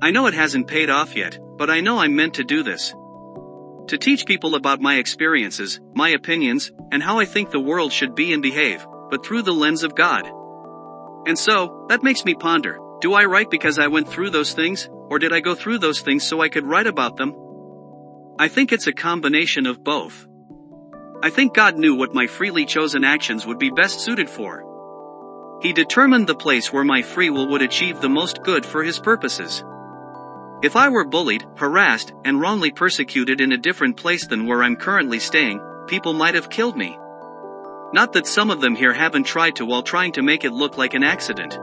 I know it hasn't paid off yet, but I know I'm meant to do this. To teach people about my experiences, my opinions, and how I think the world should be and behave, but through the lens of God. And so, that makes me ponder, do I write because I went through those things, or did I go through those things so I could write about them? I think it's a combination of both. I think God knew what my freely chosen actions would be best suited for. He determined the place where my free will would achieve the most good for His purposes. If I were bullied, harassed, and wrongly persecuted in a different place than where I'm currently staying, people might have killed me. Not that some of them here haven't tried to while trying to make it look like an accident.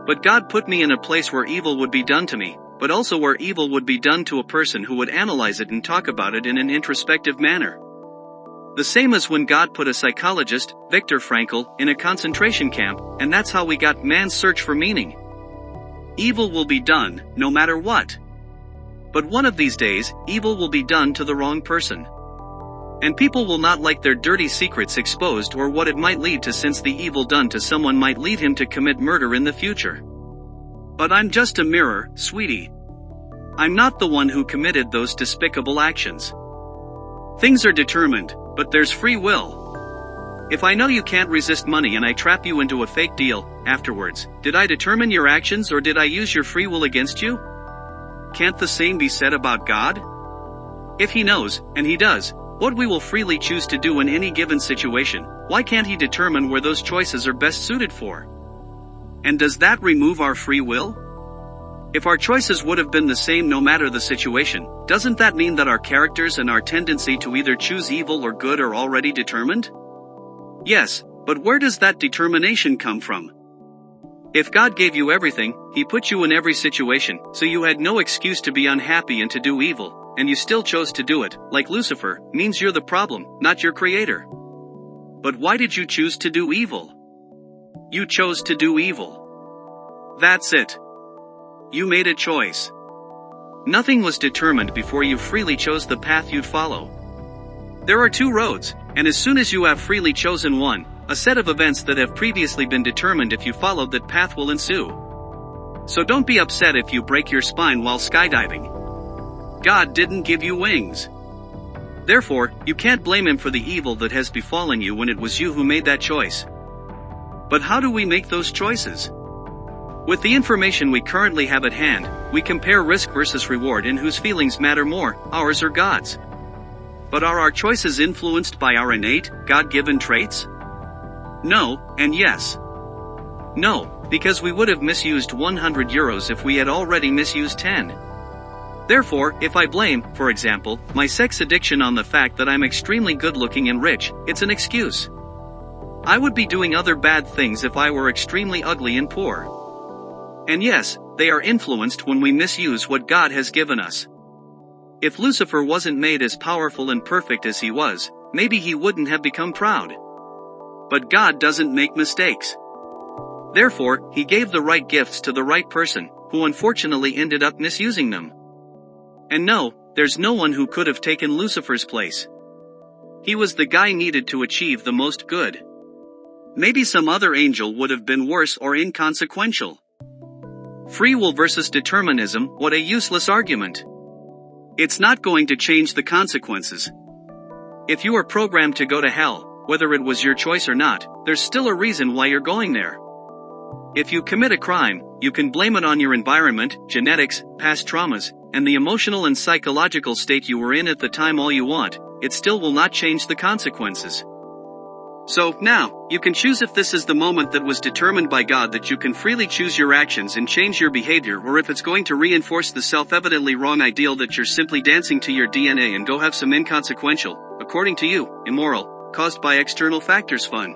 But God put me in a place where evil would be done to me, but also where evil would be done to a person who would analyze it and talk about it in an introspective manner. The same as when God put a psychologist, Viktor Frankl, in a concentration camp, and that's how we got Man's Search for Meaning. Evil will be done, no matter what. But one of these days, evil will be done to the wrong person. And people will not like their dirty secrets exposed or what it might lead to, since the evil done to someone might lead him to commit murder in the future. But I'm just a mirror, sweetie. I'm not the one who committed those despicable actions. Things are determined, but there's free will. If I know you can't resist money and I trap you into a fake deal, afterwards, did I determine your actions or did I use your free will against you? Can't the same be said about God? If He knows, and He does, what we will freely choose to do in any given situation, why can't He determine where those choices are best suited for? And does that remove our free will? If our choices would have been the same no matter the situation, doesn't that mean that our characters and our tendency to either choose evil or good are already determined? Yes, but where does that determination come from? If God gave you everything, He put you in every situation, so you had no excuse to be unhappy and to do evil, and you still chose to do it, like Lucifer, means you're the problem, not your Creator. But why did you choose to do evil? You chose to do evil. That's it. You made a choice. Nothing was determined before you freely chose the path you'd follow. There are two roads, and as soon as you have freely chosen one, a set of events that have previously been determined if you followed that path will ensue. So don't be upset if you break your spine while skydiving. God didn't give you wings. Therefore, you can't blame Him for the evil that has befallen you when it was you who made that choice. But how do we make those choices? With the information we currently have at hand, we compare risk versus reward in whose feelings matter more, ours or God's. But are our choices influenced by our innate, God-given traits? No, and yes. No, because we would have misused €100 if we had already misused 10. Therefore, if I blame, for example, my sex addiction on the fact that I'm extremely good-looking and rich, it's an excuse. I would be doing other bad things if I were extremely ugly and poor. And yes, they are influenced when we misuse what God has given us. If Lucifer wasn't made as powerful and perfect as he was, maybe he wouldn't have become proud. But God doesn't make mistakes. Therefore, He gave the right gifts to the right person, who unfortunately ended up misusing them. And no, there's no one who could have taken Lucifer's place. He was the guy needed to achieve the most good. Maybe some other angel would have been worse or inconsequential. Free will versus determinism, what a useless argument. It's not going to change the consequences. If you are programmed to go to hell, whether it was your choice or not, there's still a reason why you're going there. If you commit a crime, you can blame it on your environment, genetics, past traumas, and the emotional and psychological state you were in at the time all you want, it still will not change the consequences. So, now, you can choose if this is the moment that was determined by God that you can freely choose your actions and change your behavior, or if it's going to reinforce the self-evidently wrong ideal that you're simply dancing to your DNA and go have some inconsequential, according to you, immoral, caused by external factors fun.